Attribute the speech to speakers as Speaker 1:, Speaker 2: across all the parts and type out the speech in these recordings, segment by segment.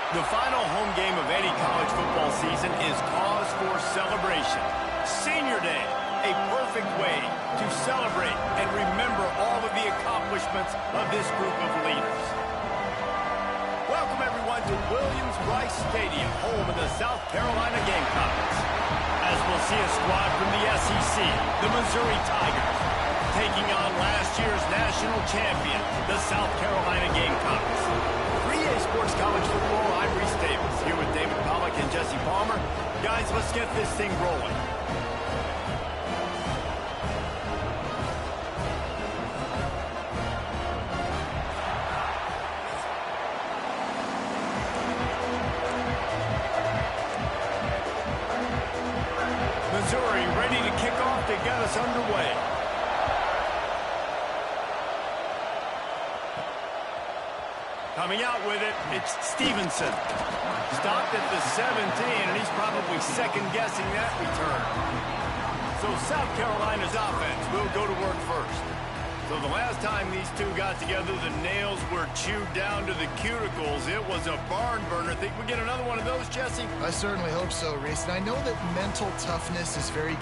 Speaker 1: The final home game of any college football season is cause for celebration. Senior Day, a perfect way to celebrate and remember all of the accomplishments of this group of leaders. Welcome, everyone, to Williams-Brice Stadium, home of the South Carolina Gamecocks. As we'll see a squad from the SEC, the Missouri Tigers, taking on last year's national champion, the South Carolina Gamecocks. 3A Sports College Football, I'm Reese Davis, here with David Pollack and Jesse Palmer. Guys, let's get this thing rolling. Missouri ready to kick off to get us underway. Coming out with it, it's Stevenson. Stopped at the 17, and he's probably second-guessing that return. So South Carolina's offense will go to work first. So the last time these two got together, the nails were chewed down to the cuticles. It was a barn burner. Think we get another one of those, Jesse?
Speaker 2: I certainly hope so, Reese. And I know that mental toughness is very...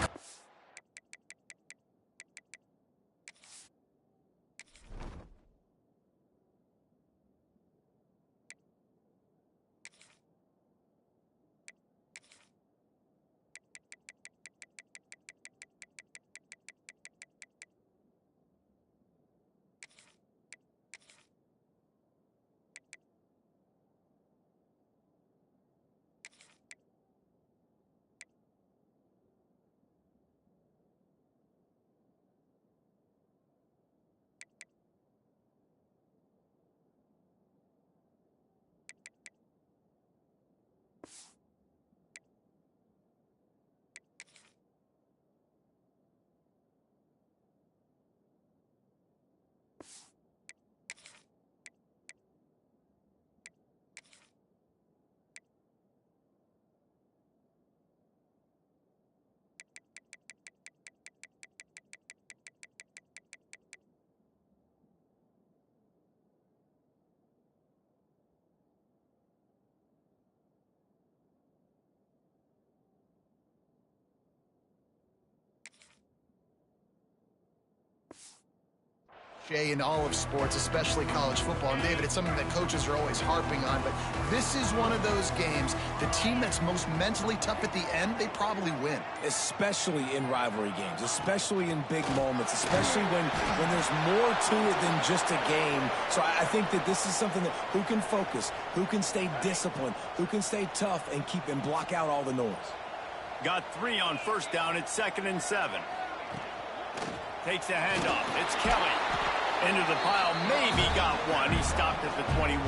Speaker 2: in all of sports, especially college football. And David, it's something that coaches are always harping on, but this is one of those games, the team that's most mentally tough at the end, they probably win.
Speaker 3: Especially in rivalry games, especially in big moments, especially when there's more to it than just a game. So I think that this is something that who can focus, who can stay disciplined, who can stay tough and keep and block out all the noise.
Speaker 1: Got 3 on first down. It's 2nd and 7. Takes the handoff. It's Kelly. Into the pile, maybe got one. He stopped at the 21.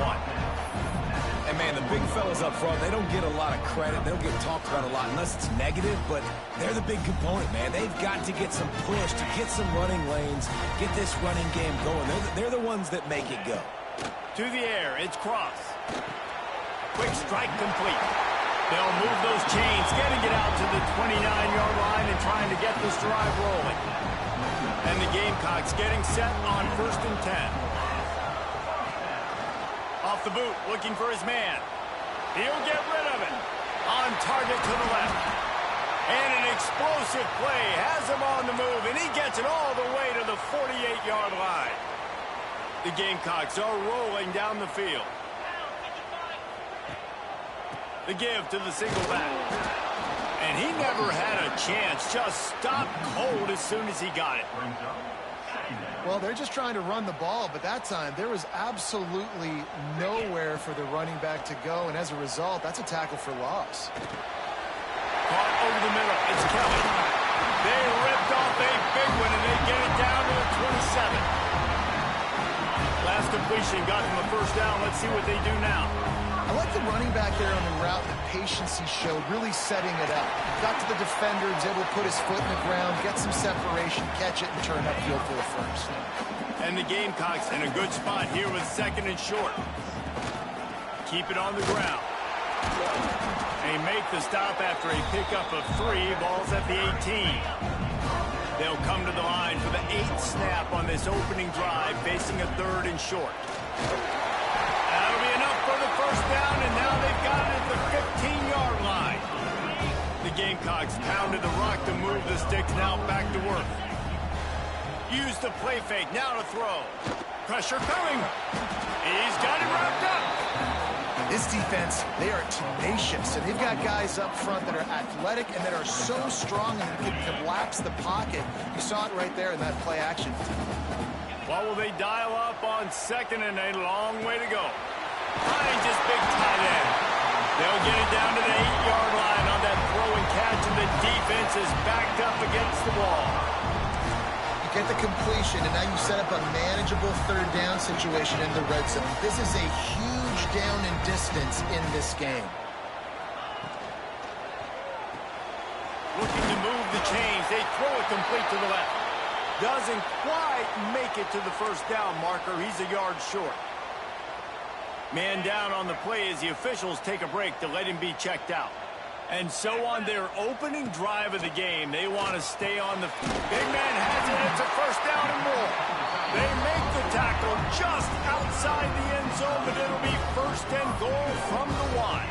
Speaker 3: And, man, the big fellas up front, they don't get a lot of credit. They don't get talked about a lot unless it's negative, but they're the big component, man. They've got to get some push, to get some running lanes, get this running game going. They're the ones that make it go.
Speaker 1: To the air, it's Cross. Quick strike complete. They'll move those chains, getting it out to the 29-yard line and trying to get this drive rolling. And the Gamecocks getting set on 1st and 10. Off the boot, looking for his man. He'll get rid of it. On target to the left. And an explosive play has him on the move, and he gets it all the way to the 48-yard line. The Gamecocks are rolling down the field. The give to the single back. And he never had a chance, just stopped cold as soon as he got it.
Speaker 2: Well, they're just trying to run the ball, but that time there was absolutely nowhere for the running back to go, and as a result, that's a tackle for loss.
Speaker 1: Caught over the middle, it's Kelly. They ripped off a big one, and they get it down to the 27. Last completion got them a first down. Let's see what they do now.
Speaker 2: I like the running back there on the route, the patience he showed, really setting it up. Got to the defender, was able to put his foot in the ground, get some separation, catch it, and turn upfield for the first.
Speaker 1: And the Gamecocks in a good spot here with 2nd and short. Keep it on the ground. They make the stop after a pickup of 3. Ball's at the 18. They'll come to the line for the 8th snap on this opening drive, facing a 3rd and short. That'll be enough for the first down, and now they Gamecocks pounded the rock to move the sticks. Now back to work. Use the play fake. Now to throw. Pressure coming. He's got it wrapped up.
Speaker 2: This defense, they are tenacious, and they've got guys up front that are athletic and that are so strong and can collapse the pocket. You saw it right there in that play action.
Speaker 1: What will they dial up on second and a long way to go? Finds his big tight end. They'll get it down to the 8-yard line on that throw and catch, and the defense is backed up against the wall.
Speaker 2: You get the completion, and now you set up a manageable third down situation in the red zone. This is a huge down in distance in this game.
Speaker 1: Looking to move the chains. They throw it complete to the left. Doesn't quite make it to the first down marker. He's a yard short. Man down on the play as the officials take a break to let him be checked out. And so on their opening drive of the game, they want to stay on the... Big man has it. It's a first down and more. They make the tackle just outside the end zone, but it'll be first and goal from the 1.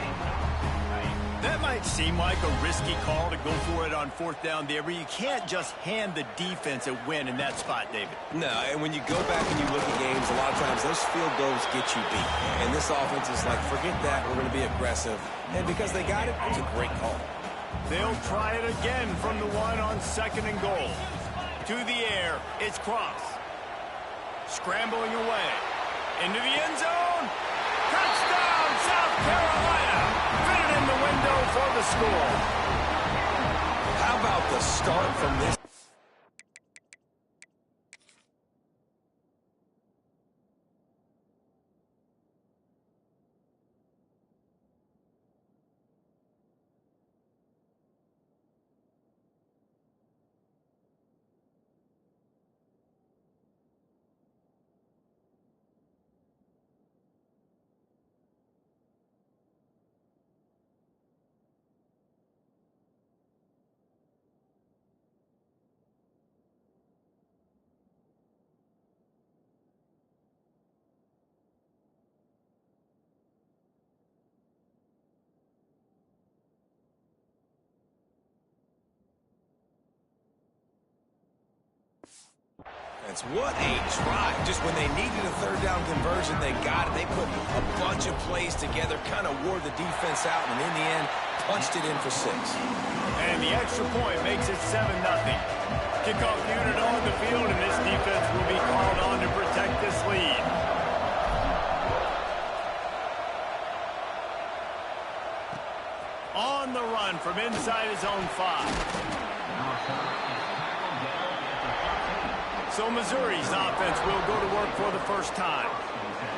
Speaker 1: That might seem like a risky call to go for it on fourth down there, but you can't just hand the defense a win in that spot, David.
Speaker 3: No, and when you go back and you look at games, a lot of times those field goals get you beat. And this offense is like, forget that, we're going to be aggressive. And because they got it, it's a great call.
Speaker 1: They'll try it again from the 1 on second and goal. To the air, it's Cross. Scrambling away. Into the end zone. Touchdown, South Carolina. Fitted in the window for the score.
Speaker 3: How about the start from this? It's what a drive. Just when they needed a third down conversion, they got it. They put a bunch of plays together, kind of wore the defense out, and in the end, punched it in for 6.
Speaker 1: And the extra point makes it 7-0. Kickoff unit on the field, and this defense will be called on to protect this lead. On the run from inside his own 5. So Missouri's offense will go to work for the first time.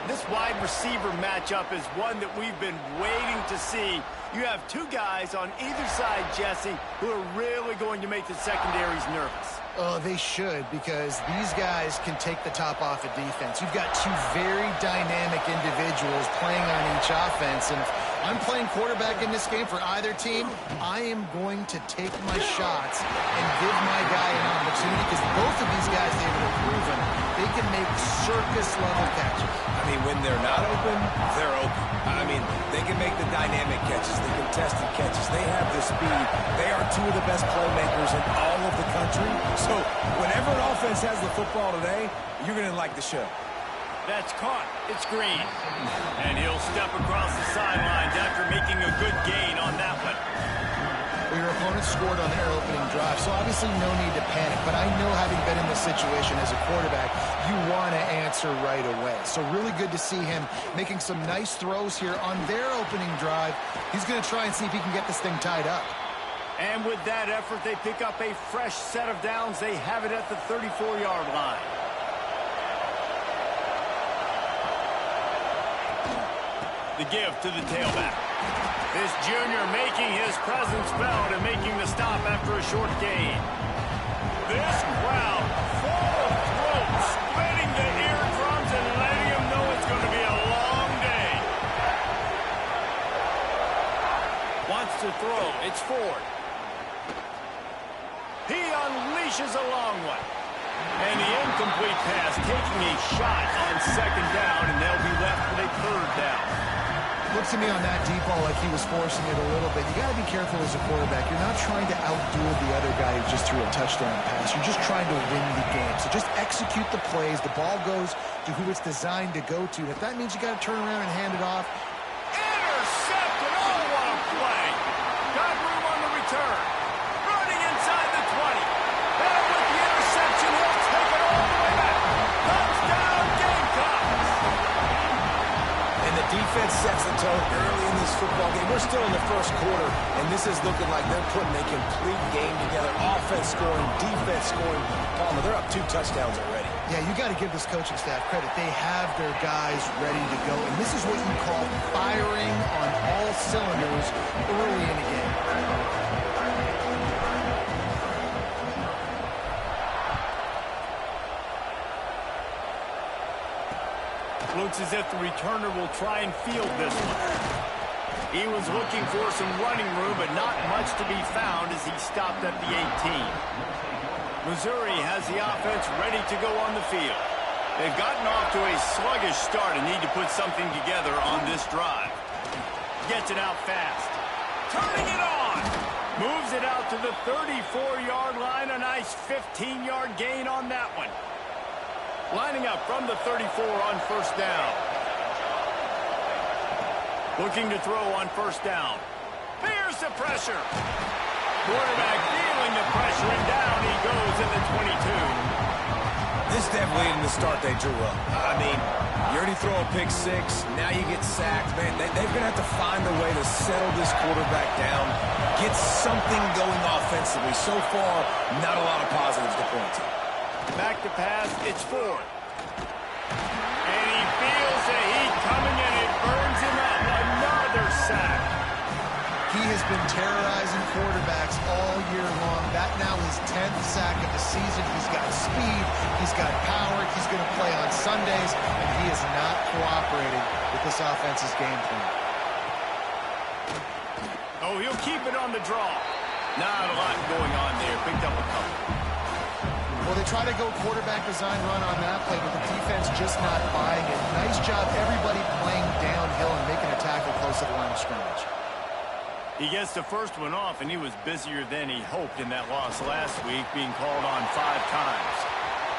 Speaker 1: This wide receiver matchup is one that we've been waiting to see. You have two guys on either side, Jesse, who are really going to make the secondaries nervous.
Speaker 2: Oh, they should, because these guys can take the top off of defense. You've got two very dynamic individuals playing on each offense, and if I'm playing quarterback in this game for either team, I am going to take my shots and give my guy an opportunity, because both of these guys, David, have proven they can make circus-level catches.
Speaker 3: I mean, when they're not open, they're open. I mean, they can make the dynamic catches, the contested catches. They have the speed. They are two of the best playmakers in all of the country. So whenever an offense has the football today, you're going to like the show.
Speaker 1: That's caught. It's Green. And he'll step across the sidelines after making a good gain on that one.
Speaker 2: Well, your opponent scored on their opening drive, so obviously no need to panic. But I know, having been in this situation as a quarterback, you want to answer right away. So really good to see him making some nice throws here on their opening drive. He's going to try and see if he can get this thing tied up.
Speaker 1: And with that effort, they pick up a fresh set of downs. They have it at the 34-yard line. The give to the tailback. This junior making his presence felt and making the stop after a short gain. This crowd full of throats, splitting the eardrums and letting him know it's going to be a long day. Wants to throw. It's Ford. He unleashes a long one. And the incomplete pass taking a shot on second down, and they'll be left with a third down.
Speaker 2: Looks to me on that deep ball like he was forcing it a little bit. You got to be careful as a quarterback. You're not trying to outduel the other guy who just threw a touchdown pass. You're just trying to win the game. So just execute the plays. The ball goes to who it's designed to go to. If that means you got to turn around and hand it off.
Speaker 1: Intercepted. Oh, what a play. Got room on the return. Running inside the 20. And with the interception, he'll take it all the way back. Touchdown, Gamecocks.
Speaker 3: And the defense sets the tone early in this football game. We're still in the first quarter, and this is looking like they're putting a complete game together. Offense scoring, defense scoring. Palmer, they're up 2 touchdowns already.
Speaker 2: Yeah, you got to give this coaching staff credit. They have their guys ready to go, and this is what you call firing on all cylinders early in the game.
Speaker 1: Looks as if the returner will try and field this one. He was looking for some running room, but not much to be found as he stopped at the 18. Missouri has the offense ready to go on the field. They've gotten off to a sluggish start and need to put something together on this drive. Gets it out fast. Turning it on. Moves it out to the 34-yard line. A nice 15-yard gain on that one. Lining up from the 34 on first down. Looking to throw on first down. Here's the pressure. Quarterback feeling the pressure, and down he goes in the 22.
Speaker 3: This definitely isn't the start they drew up. I mean, you already throw a pick 6. Now you get sacked. Man, they're going to have to find a way to settle this quarterback down, get something going offensively. So far, not a lot of positives to point to.
Speaker 1: Back to pass, it's Ford. And he feels the heat coming, and it burns him up. Another sack.
Speaker 2: He has been terrorizing quarterbacks all year long. That now his 10th sack of the season. He's got speed. He's got power. He's going to play on Sundays, and he is not cooperating with this offense's game plan.
Speaker 1: Oh, he'll keep it on the draw. Not a lot going on there. Picked up a couple.
Speaker 2: Well, they try to go quarterback design run on that play, but the defense just not buying it. Nice job, everybody playing downhill and making a tackle close to the line of scrimmage.
Speaker 1: He gets the first one off, and he was busier than he hoped in that loss last week, being called on 5 times.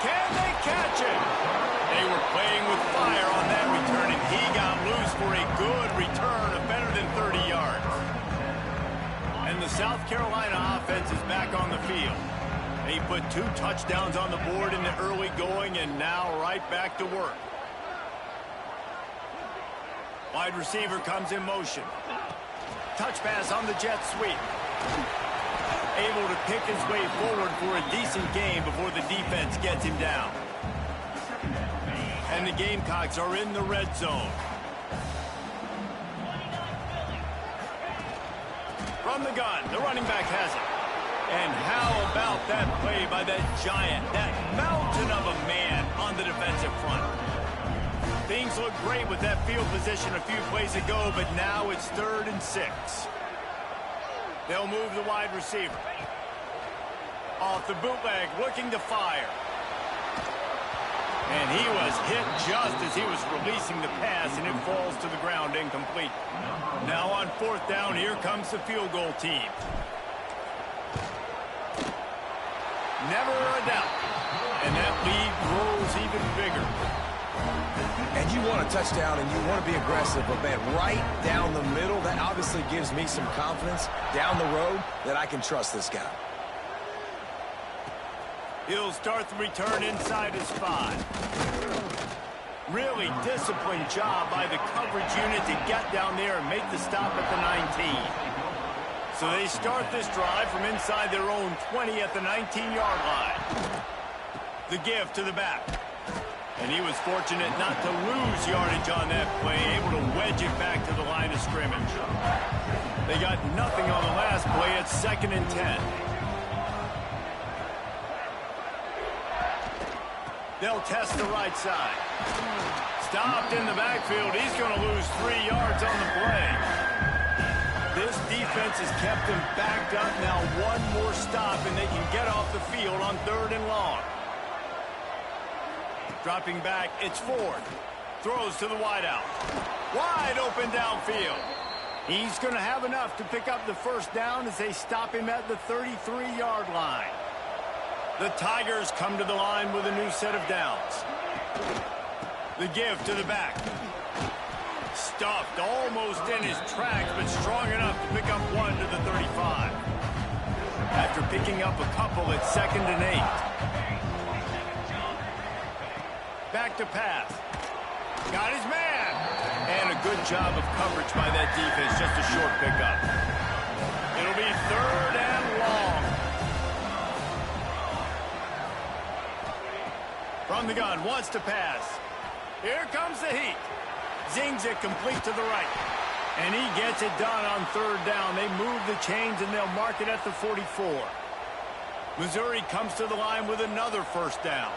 Speaker 1: Can they catch it? They were playing with fire on that return, and he got loose for a good return of better than 30 yards. And the South Carolina offense is back on the field. He put 2 touchdowns on the board in the early going, and now right back to work. Wide receiver comes in motion. Touch pass on the jet sweep. Able to pick his way forward for a decent game before the defense gets him down. And the Gamecocks are in the red zone. From the gun, the running back has it. And how about that play by that giant, that mountain of a man on the defensive front? Things look great with that field position a few plays ago, but now it's 3rd and 6. They'll move the wide receiver. Off the bootleg, looking to fire. And he was hit just as he was releasing the pass, and it falls to the ground incomplete. Now on 4th down, here comes the field goal team. Never a doubt. And that lead grows even bigger.
Speaker 3: And you want a touchdown, and you want to be aggressive, but, man, right down the middle, that obviously gives me some confidence down the road that I can trust this guy.
Speaker 1: He'll start the return inside his 5. Really disciplined job by the coverage unit to get down there and make the stop at the 19. So they start this drive from inside their own 20 at the 19-yard line. The give to the back. And he was fortunate not to lose yardage on that play, able to wedge it back to the line of scrimmage. They got nothing on the last play. It's 2nd and 10. They'll test the right side. Stopped in the backfield. He's going to lose 3 yards on the play. This defense has kept him backed up. Now one more stop, and they can get off the field on 3rd and long. Dropping back, it's Ford. Throws to the wideout. Wide open downfield. He's going to have enough to pick up the first down as they stop him at the 33-yard line. The Tigers come to the line with a new set of downs. The give to the back. Stuffed almost in his tracks, but strong enough to pick up one to the 35. After picking up a couple, it's 2nd and 8. Back to pass. Got his man. And a good job of coverage by that defense. Just a short pickup. It'll be 3rd and long. From the gun, wants to pass. Here comes the heat. Zings it complete to the right. And he gets it done on 3rd down. They move the chains and they'll mark it at the 44. Missouri comes to the line with another first down.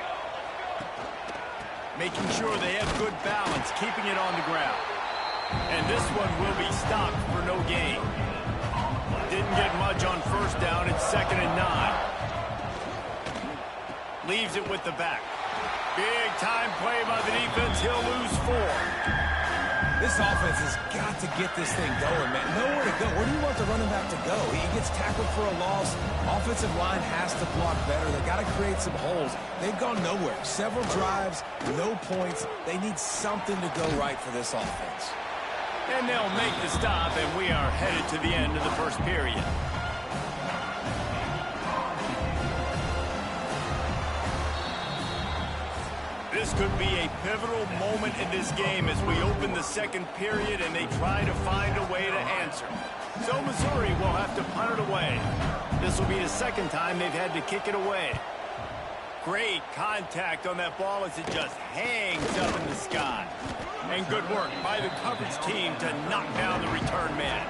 Speaker 1: Making sure they have good balance, keeping it on the ground. And this one will be stopped for no gain. Didn't get much on first down. It's 2nd and 9. Leaves it with the back. Big time play by the defense. He'll lose 4.
Speaker 3: This offense has got to get this thing going, man. Nowhere to go. Where do you want the running back to go? He gets tackled for a loss. Offensive line has to block better. They got to create some holes. They've gone nowhere. Several drives, no points. They need something to go right for this offense.
Speaker 1: And they'll make the stop, and we are headed to the end of the first period. This could be a pivotal moment in this game as we open the second period and they try to find a way to answer. So Missouri will have to punt it away. This will be the second time they've had to kick it away. Great contact on that ball as it just hangs up in the sky. And good work by the coverage team to knock down the return man.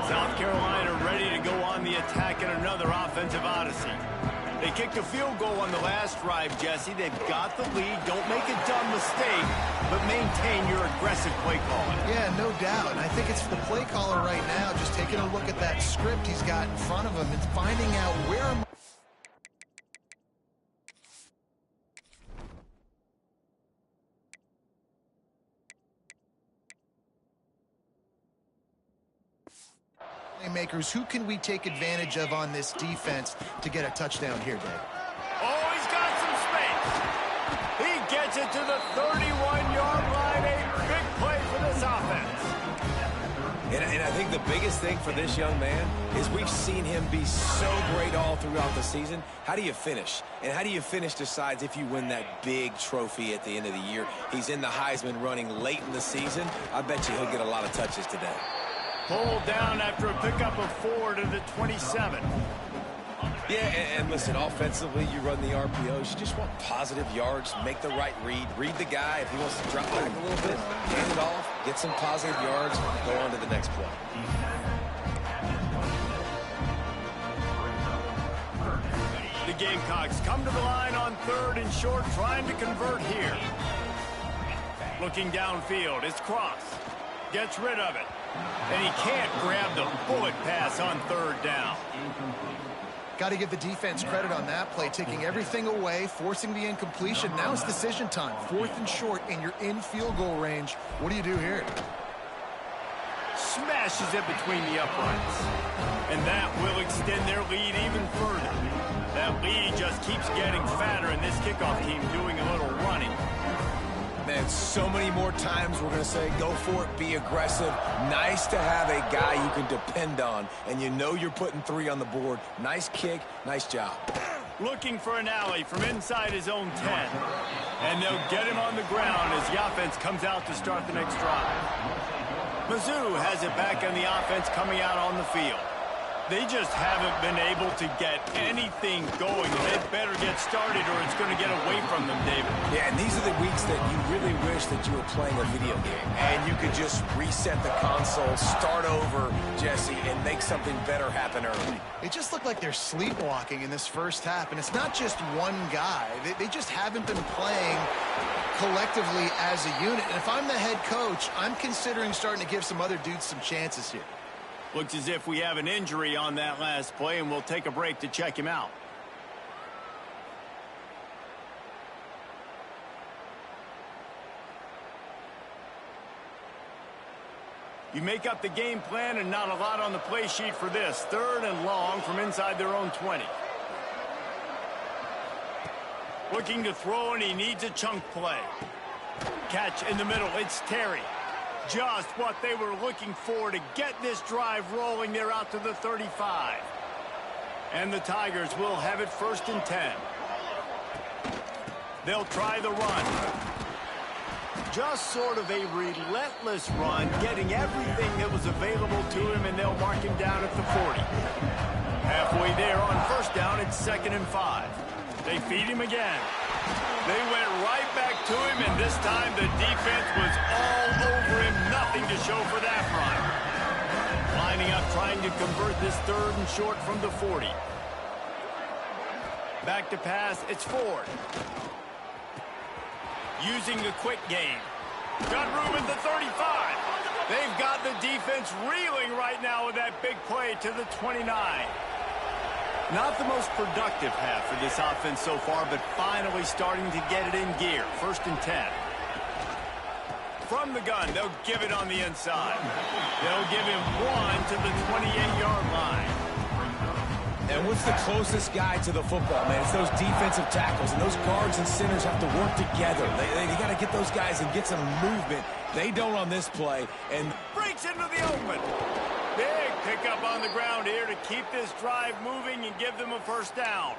Speaker 1: South Carolina ready to go on the attack in another offensive odyssey. They kicked a field goal on the last drive, Jesse. They've got the lead. Don't make a dumb mistake, but maintain your aggressive play calling.
Speaker 2: Yeah, no doubt. And I think it's the play caller right now just taking a look at that script he's got in front of him and finding out where... Makers, who can we take advantage of on this defense to get a touchdown here, Dave?
Speaker 1: Oh, he's got some space. He gets it to the 31-yard line. A big play for this offense.
Speaker 3: And I think the biggest thing for this young man is we've seen him be so great all throughout the season. How do you finish? And how do you finish decides if you win that big trophy at the end of the year. He's in the Heisman running late in the season. I bet you he'll get a lot of touches today.
Speaker 1: Pulled down after a pickup of 4 to the 27.
Speaker 3: Yeah, and listen, offensively, you run the RPOs. You just want positive yards, make the right read. Read the guy. If he wants to drop back a little bit, hand it off, get some positive yards, go on to the next play.
Speaker 1: The Gamecocks come to the line on 3rd and short, trying to convert here. Looking downfield, it's Cross. Gets rid of it. And he can't grab the bullet pass on 3rd down.
Speaker 2: Got to give the defense credit on that play, taking everything away, forcing the incompletion. Now it's decision time. 4th and short, and you're in field goal range. What do you do here?
Speaker 1: Smashes it between the uprights. And that will extend their lead even further. That lead just keeps getting fatter, and this kickoff team doing a little running.
Speaker 3: Man, so many more times we're going to say, go for it, be aggressive. Nice to have a guy you can depend on, and you know you're putting 3 on the board. Nice kick, nice job.
Speaker 1: Looking for an alley from inside his own 10. And they'll get him on the ground as the offense comes out to start the next drive. Mizzou has it back on the offense coming out on the field. They just haven't been able to get anything going. They better get started or it's going to get away from them, David.
Speaker 3: Yeah, and these are the weeks that you really wish that you were playing a video game. And you could just reset the console, start over, Jesse, and make something better happen early.
Speaker 2: It just looked like they're sleepwalking in this first half. And it's not just one guy. They just haven't been playing collectively as a unit. And if I'm the head coach, I'm considering starting to give some other dudes some chances here.
Speaker 1: Looks as if we have an injury on that last play, and we'll take a break to check him out. You make up the game plan and not a lot on the play sheet for this. 3rd and long from inside their own 20. Looking to throw, and he needs a chunk play. Catch in the middle. It's Terry. Just what they were looking for to get this drive rolling. They're out to the 35. And the Tigers will have it 1st and 10. They'll try the run. Just sort of a relentless run, getting everything that was available to him, and they'll mark him down at the 40. Halfway there on 1st down, it's 2nd and 5. They feed him again. They went right back to him, and this time the defense was all over him. Nothing to show for that run. Lining up, trying to convert this 3rd and short from the 40. Back to pass, it's Ford. Using the quick game. Got room at the 35. They've got the defense reeling right now with that big play to the 29. Not the most productive half for this offense so far, but finally starting to get it in gear. 1st and 10. From the gun, they'll give it on the inside. They'll give him 1 to the 28-yard line.
Speaker 3: And what's the closest guy to the football, man? It's those defensive tackles, and those guards and centers have to work together. They got to get those guys and get some movement. They don't on this play. And
Speaker 1: breaks into the open. Big pickup on the ground here to keep this drive moving and give them a 1st down.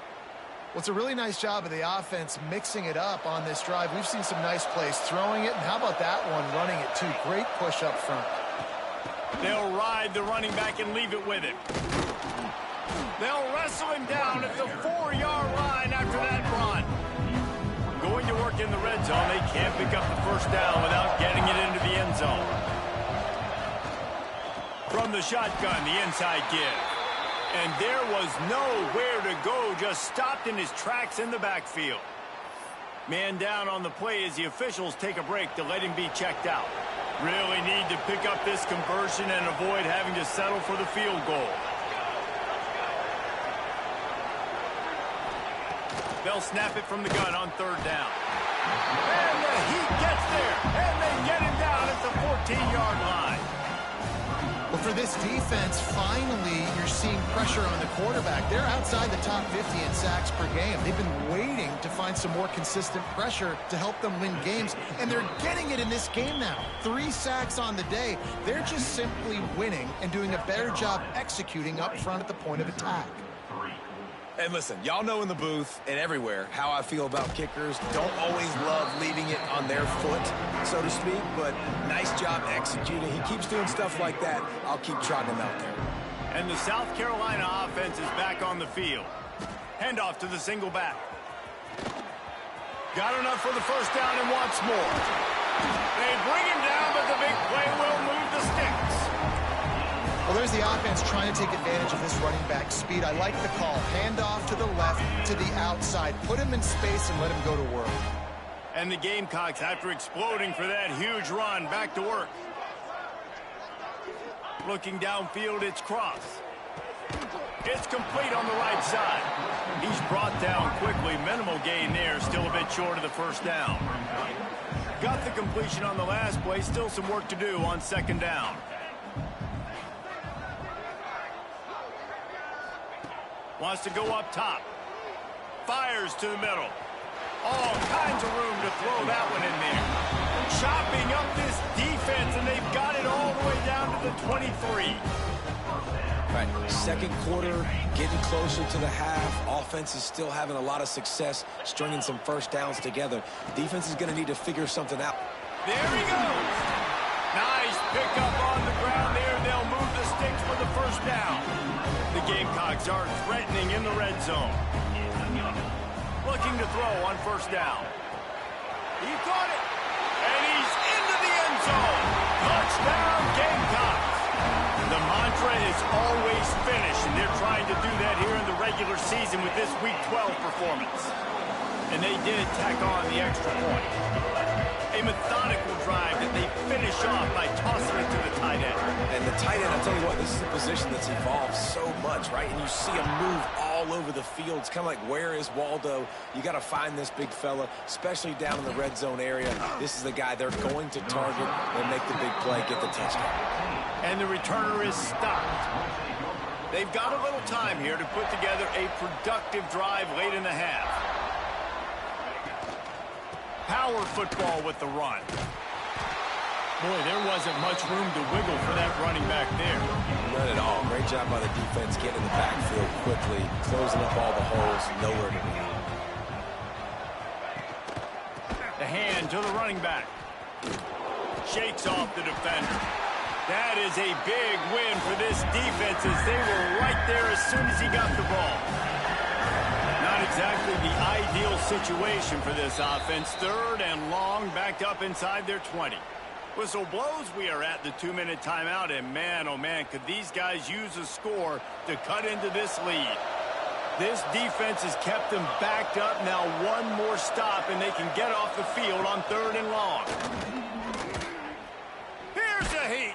Speaker 2: Well, it's a really nice job of the offense mixing it up on this drive. We've seen some nice plays throwing it, and how about that one running it too? Great push up front.
Speaker 1: They'll ride the running back and leave it with him. They'll wrestle him down at the 4-yard line after that run. Going to work in the red zone. They can't pick up the 1st down without getting it into the end zone. From the shotgun, the inside give. And there was nowhere to go, just stopped in his tracks in the backfield. Man down on the play as the officials take a break to let him be checked out. Really need to pick up this conversion and avoid having to settle for the field goal. They'll snap it from the gun on 3rd down. And the heat gets there, and they get him down at the 14-yard line.
Speaker 2: Well, for this defense, finally, you're seeing pressure on the quarterback. They're outside the top 50 in sacks per game. They've been waiting to find some more consistent pressure to help them win games, and they're getting it in this game now. 3 sacks on the day. They're just simply winning and doing a better job executing up front at the point of attack.
Speaker 3: And listen, y'all know in the booth and everywhere how I feel about kickers. Don't always love leaving it on their foot, so to speak, but nice job executing. He keeps doing stuff like that. I'll keep trotting him out there.
Speaker 1: And the South Carolina offense is back on the field. Handoff to the single back. Got enough for the 1st down and wants more. They bring him down, but the big play will move the sticks.
Speaker 2: Well, there's the offense trying to take advantage of this running back speed. I like the call. Hand off to the left, to the outside. Put him in space and let him go to work.
Speaker 1: And the Gamecocks, after exploding for that huge run, back to work. Looking downfield, it's Cross. It's complete on the right side. He's brought down quickly. Minimal gain there, still a bit short of the 1st down. Got the completion on the last play, still some work to do on 2nd down. Wants to go up top. Fires to the middle. All kinds of room to throw that one in there. Chopping up this defense, and they've got it all the way down to the 23.
Speaker 3: Right, 2nd quarter, getting closer to the half. Offense is still having a lot of success stringing some 1st downs together. Defense is going to need to figure something out.
Speaker 1: There he goes. Nice pickup on the ground there. They'll move the sticks for the 1st down. The Gamecocks are threatening in the red zone. Looking to throw on 1st down. He caught it. And he's into the end zone. Touchdown, Gamecocks. The mantra is always finish, and they're trying to do that here in the regular season with this Week 12 performance. And they did tack on the extra point. A methodical drive that they finish off by tossing it to the tight end.
Speaker 3: And the tight end, I'll tell you what, this is a position that's evolved so much, right? And you see him move all all over the field. It's kind of like, where is Waldo? You got to find this big fella, especially down in the red zone area. This is the guy they're going to target and make the big play, get the touchdown.
Speaker 1: And the returner is stopped. They've got a little time here to put together a productive drive late in the half. Power football with the run. Boy, there wasn't much room to wiggle for that running back there.
Speaker 3: None at all. Great job by the defense getting in the backfield quickly, closing up all the holes, nowhere to be.
Speaker 1: The hand to the running back. Shakes off the defender. That is a big win for this defense as they were right there as soon as he got the ball. Not exactly the ideal situation for this offense. 3rd and long, backed up inside their 20. Whistle blows, we are at the 2-minute timeout, and man, oh man, could these guys use a score to cut into this lead. This defense has kept them backed up. Now one more stop, and they can get off the field on 3rd and long. Here's a heat.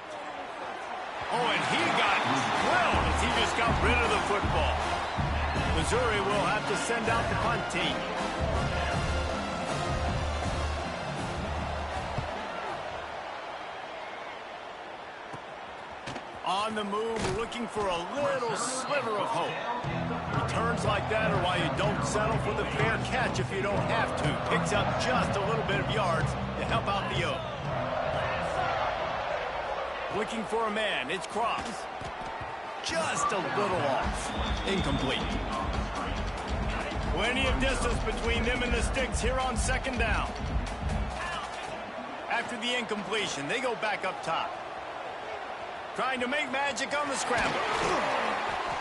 Speaker 1: Oh, and he got drilled as he just got rid of the football. Missouri will have to send out the punt team. On the move, looking for a little sliver of hope. Returns like that are why you don't settle for the fair catch if you don't have to. Picks up just a little bit of yards to help out the Oak. Looking for a man, it's Cross. Just a little off. Incomplete. Plenty of distance between them and the sticks here on 2nd down. After the incompletion, they go back up top. Trying to make magic on the scramble.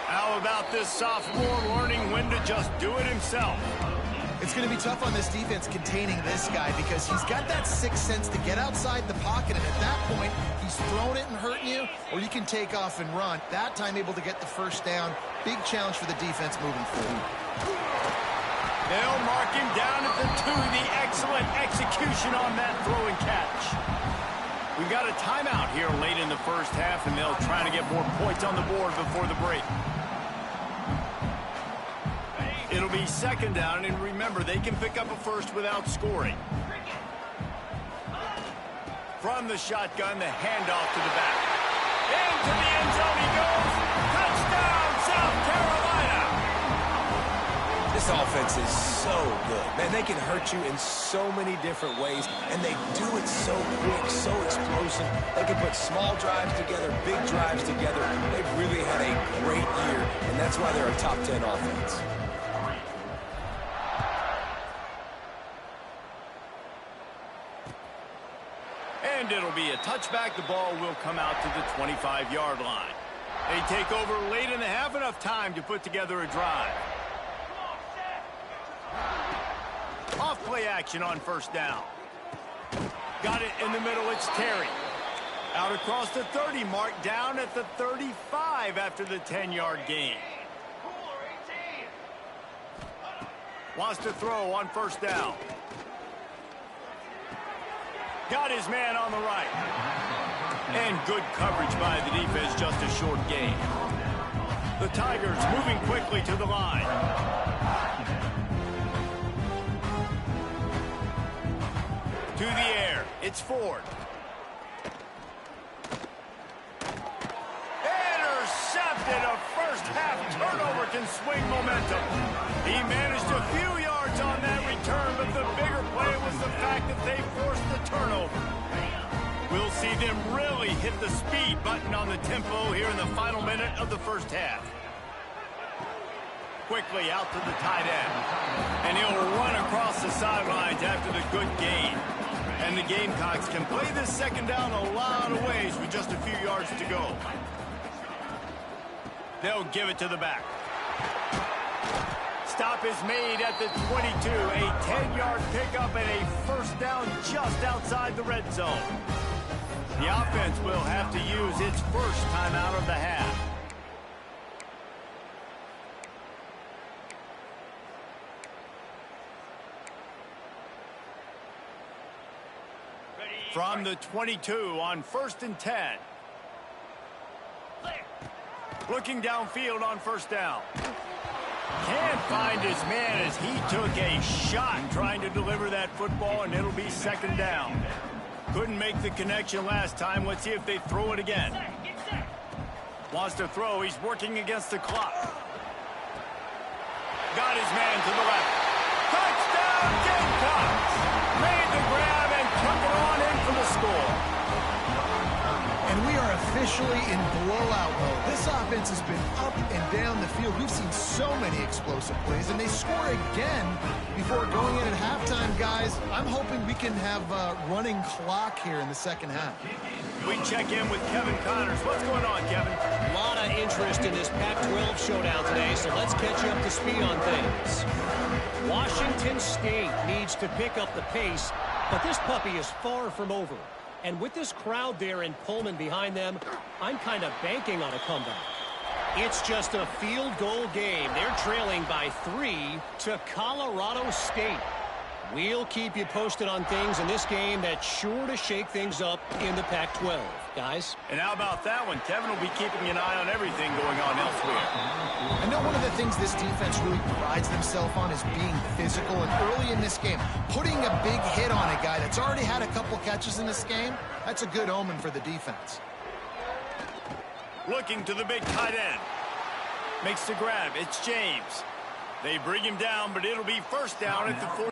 Speaker 1: How about this sophomore learning when to just do it himself?
Speaker 2: It's going to be tough on this defense containing this guy because he's got that sixth sense to get outside the pocket, and at that point, he's throwing it and hurting you, or you can take off and run. That time able to get the 1st down. Big challenge for the defense moving forward.
Speaker 1: They'll mark him down at the 2. The excellent execution on that throw and catch. We've got a timeout here late in the 1st half, and they'll try to get more points on the board before the break. It'll be 2nd down, and remember, they can pick up a 1st without scoring. From the shotgun, the handoff to the back. Into the end zone he goes. Touchdown, South Carolina!
Speaker 3: This offense is so good. Man, they can hurt you in so many different ways, and they do it so quick, so explosive. They can put small drives together, big drives together. They've really had a great year, and that's why they're a top 10 offense.
Speaker 1: And it'll be a touchback. The ball will come out to the 25-yard line. They take over late in the half, enough time to put together a drive. Off play action on 1st down. Got it in the middle, it's Terry. Out across the 30 mark, down at the 35 after the 10-yard gain. Wants to throw on 1st down. Got his man on the right. And good coverage by the defense, just a short gain. The Tigers moving quickly to the line. To the air, it's Ford. Intercepted, a 1st half turnover can swing momentum. He managed a few yards on that return, but the bigger play was the fact that they forced the turnover. We'll see them really hit the speed button on the tempo here in the final minute of the 1st half. Quickly out to the tight end. And he'll run across the sidelines after the good gain. And the Gamecocks can play this 2nd down a lot of ways with just a few yards to go. They'll give it to the back. Stop is made at the 22. A 10-yard pickup and a 1st down just outside the red zone. The offense will have to use its 1st timeout of the half. From the 22 on 1st and 10. Looking downfield on 1st down. Can't find his man as he took a shot trying to deliver that football, and it'll be second down. Couldn't make the connection last time. Let's see if they throw it again. Wants to throw. He's working against the clock. Got his man to the left. Touchdown, Gamecocks! Made the grab and took it on in for the score.
Speaker 2: And we are officially in blowout mode. This offense has been up and down the field. We've seen so many explosive plays, and they score again before going in at halftime, guys. I'm hoping we can have a running clock here in the second half.
Speaker 1: We check in with Kevin Connors. What's going on, Kevin?
Speaker 4: A lot of interest in this Pac-12 showdown today, so let's catch you up to speed on things. Washington State needs to pick up the pace, but this puppy is far from over. And with this crowd there in Pullman behind them, I'm kind of banking on a comeback. It's just a field goal game. They're trailing by 3 to Colorado State. We'll keep you posted on things in this game that's sure to shake things up in the Pac-12. Guys?
Speaker 1: And how about that one? Kevin will be keeping an eye on everything going on elsewhere.
Speaker 2: I know one of the things this defense really prides themselves on is being physical, and early in this game, putting a big hit on a guy that's already had a couple catches in this game, that's a good omen for the defense.
Speaker 1: Looking to the big tight end. Makes the grab. It's James. They bring him down, but it'll be first down at the 40.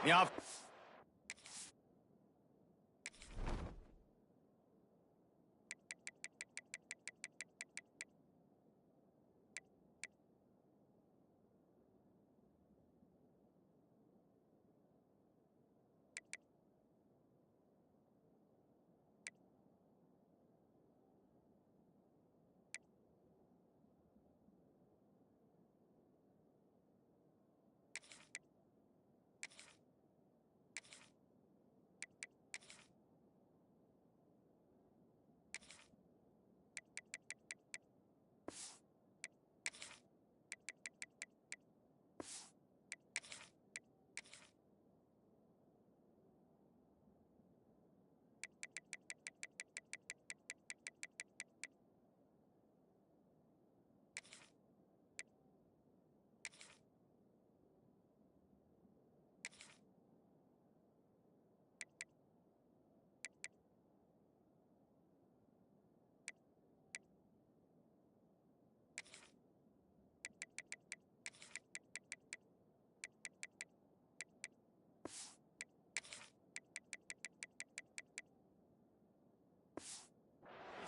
Speaker 1: Yeah.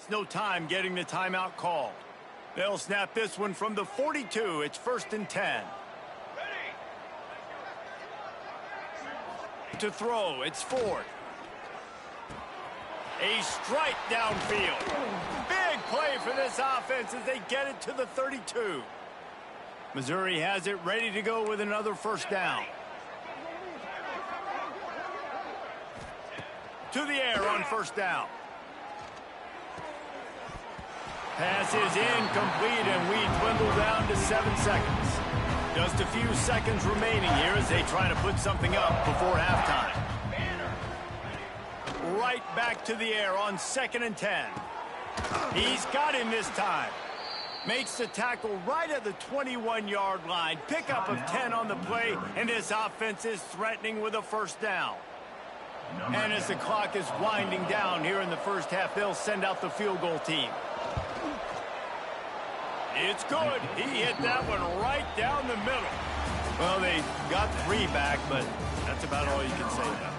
Speaker 1: No time getting the timeout call. They'll snap this one from the 42. It's 1st and 10. To throw, it's Ford. A strike downfield. Big play for this offense as they get it to the 32. Missouri has it ready to go with another 1st down. To the air on 1st down. Pass is incomplete, and we dwindle down to 7 seconds. Just a few seconds remaining here as they try to put something up before halftime. Right back to the air on 2nd and 10. He's got him this time. Makes the tackle right at the 21-yard line. Pickup of 10 on the play, and this offense is threatening with a 1st down. And as the clock is winding down here in the 1st half, they'll send out the field goal team. It's good. He hit that one right down the middle. Well, they got 3 back, but that's about all you can say now.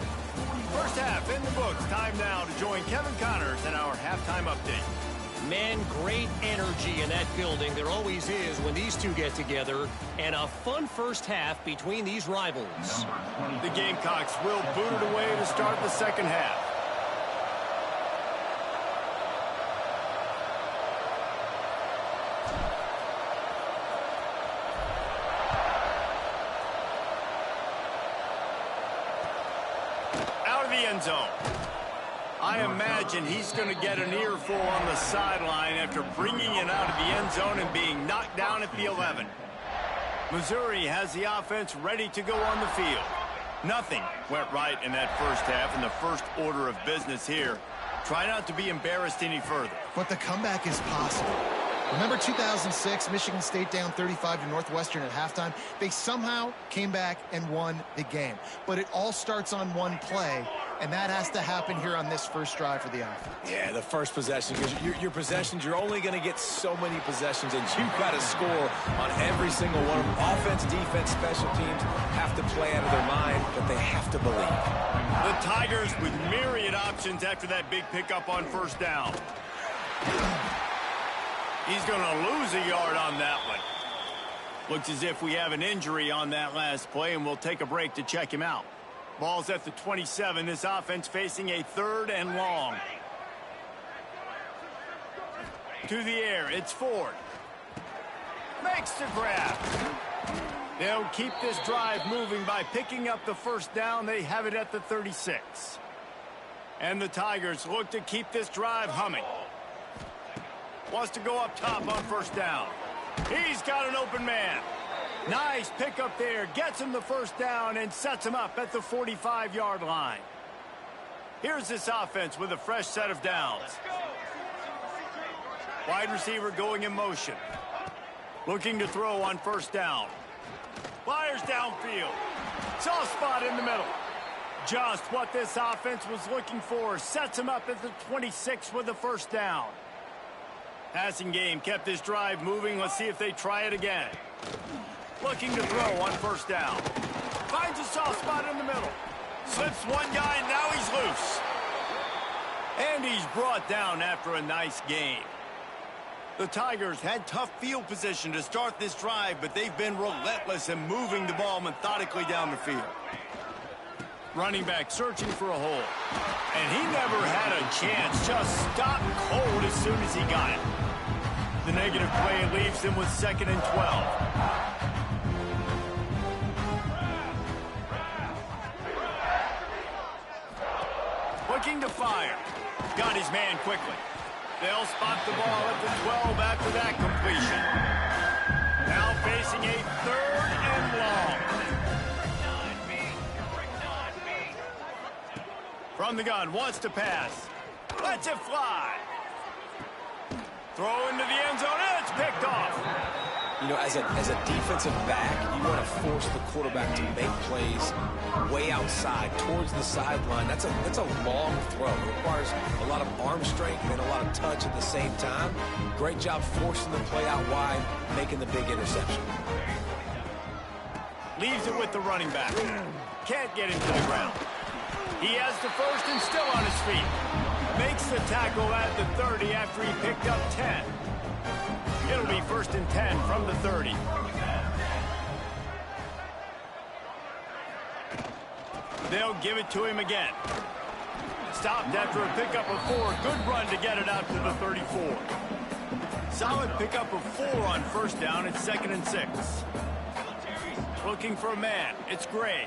Speaker 1: 1st half in the books. Time now to join Kevin Connors in our halftime update.
Speaker 4: Man, great energy in that building. There always is when these two get together. And a fun 1st half between these rivals.
Speaker 1: The Gamecocks will boot it away to start the 2nd half. End zone. I imagine he's going to get an earful on the sideline after bringing it out of the end zone and being knocked down at the 11. Missouri has the offense ready to go on the field. Nothing went right in that 1st half, and the first order of business here. Try not to be embarrassed any further.
Speaker 2: But the comeback is possible. Remember 2006, Michigan State down 35 to Northwestern at halftime? They somehow came back and won the game. But it all starts on one play, and that has to happen here on this 1st drive for the offense.
Speaker 3: Yeah, the 1st possession, because your possessions, you're only going to get so many possessions, and you've got to score on every single one of them. Offense, defense, special teams have to play out of their mind, but they have to believe.
Speaker 1: The Tigers with myriad options after that big pickup on 1st down. He's going to lose a yard on that one. Looks as if we have an injury on that last play, and we'll take a break to check him out. Ball's at the 27. This offense facing a 3rd and long. To the air, it's Ford. Makes the grab. They'll keep this drive moving by picking up the 1st down. They have it at the 36. And the Tigers look to keep this drive humming. Wants to go up top on 1st down. He's got an open man. Nice pickup there. Gets him the 1st down and sets him up at the 45-yard line. Here's this offense with a fresh set of downs. Wide receiver going in motion. Looking to throw on 1st down. Fires downfield. Soft spot in the middle. Just what this offense was looking for. Sets him up at the 26 with the 1st down. Passing game kept this drive moving. Let's see if they try it again. Looking to throw on 1st down. Finds a soft spot in the middle. Slips one guy, and now he's loose. And he's brought down after a nice game. The Tigers had tough field position to start this drive, but they've been relentless in moving the ball methodically down the field. Running back searching for a hole. And he never had a chance. Just stopped cold as soon as he got it. The negative play leaves him with 2nd and 12. Looking to fire. Got his man quickly. They'll spot the ball at the 12 after that completion. Now facing a 3rd and long. From the gun, wants to pass. Lets it fly. Throw into the end zone, and it's picked off.
Speaker 3: You know, as a defensive back, you want to force the quarterback to make plays way outside, towards the sideline. That's a long throw. It requires a lot of arm strength and a lot of touch at the same time. Great job forcing the play out wide, making the big interception.
Speaker 1: Leaves it with the running back. Can't get him to the ground. He has the first and still on his feet. Makes the tackle at the 30 after he picked up 10. It'll be 1st and 10 from the 30. They'll give it to him again. Stopped after a pickup of 4. Good run to get it out to the 34. Solid pickup of 4 on 1st down. It's 2nd and 6. Looking for a man. It's Gray.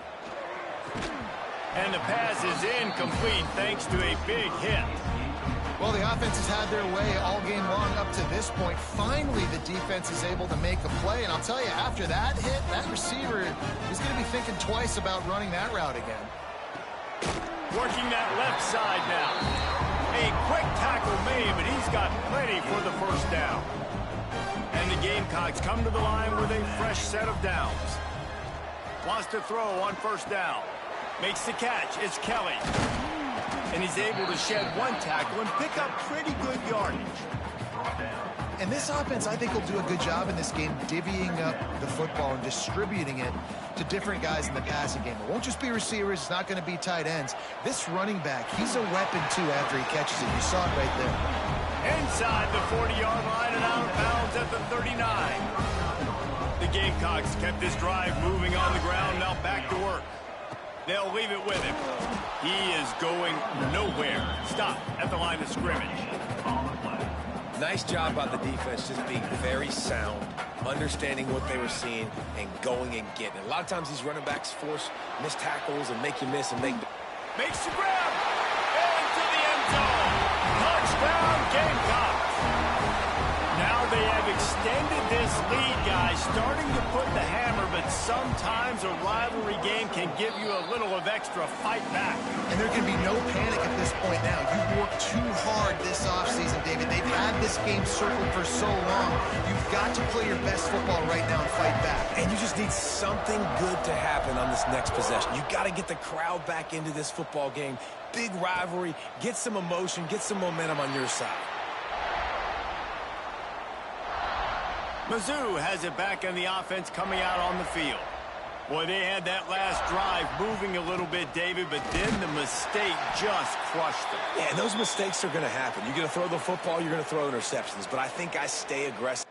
Speaker 1: And the pass is incomplete thanks to a big hit.
Speaker 2: Well, the offense has had their way all game long up to this point. Finally, the defense is able to make a play. And I'll tell you, after that hit, that receiver is going to be thinking twice about running that route again.
Speaker 1: Working that left side now. A quick tackle made, but he's got plenty for the 1st down. And the Gamecocks come to the line with a fresh set of downs. Wants to throw on 1st down. Makes the catch. It's Kelly. And he's able to shed 1 tackle and pick up pretty good yardage.
Speaker 2: And this offense, I think, will do a good job in this game divvying up the football and distributing it to different guys in the passing game. It won't just be receivers. It's not going to be tight ends. This running back, he's a weapon, too, after he catches it. You saw it right there.
Speaker 1: Inside the 40-yard line and out of bounds at the 39. The Gamecocks kept this drive moving on the ground. Now back to work. They'll leave it with him. He is going nowhere. Stop at the line of scrimmage.
Speaker 3: Nice job by the defense, just being very sound, understanding what they were seeing, and going and getting it. A lot of times these running backs force missed tackles and make you miss and make...
Speaker 1: Makes the grab. Into the end zone. Touchdown, Gamecocks. Now they have extended this lead, guys, starting to put the hammer, but sometimes a rivalry game can give you a little of extra fight back.
Speaker 2: And there can be no panic at this point now. You've worked too hard this offseason, David. They've had this game circled for so long. You've got to play your best football right now and fight back.
Speaker 3: And you just need something good to happen on this next possession. You got to get the crowd back into this football game. Big rivalry. Get some emotion. Get some momentum on your side.
Speaker 1: Mizzou has it back in the offense coming out on the field. Boy, they had that last drive moving a little bit, David, but then the mistake just crushed them.
Speaker 3: Yeah, and those mistakes are going to happen. You're going to throw the football, you're going to throw interceptions, but I think I stay aggressive.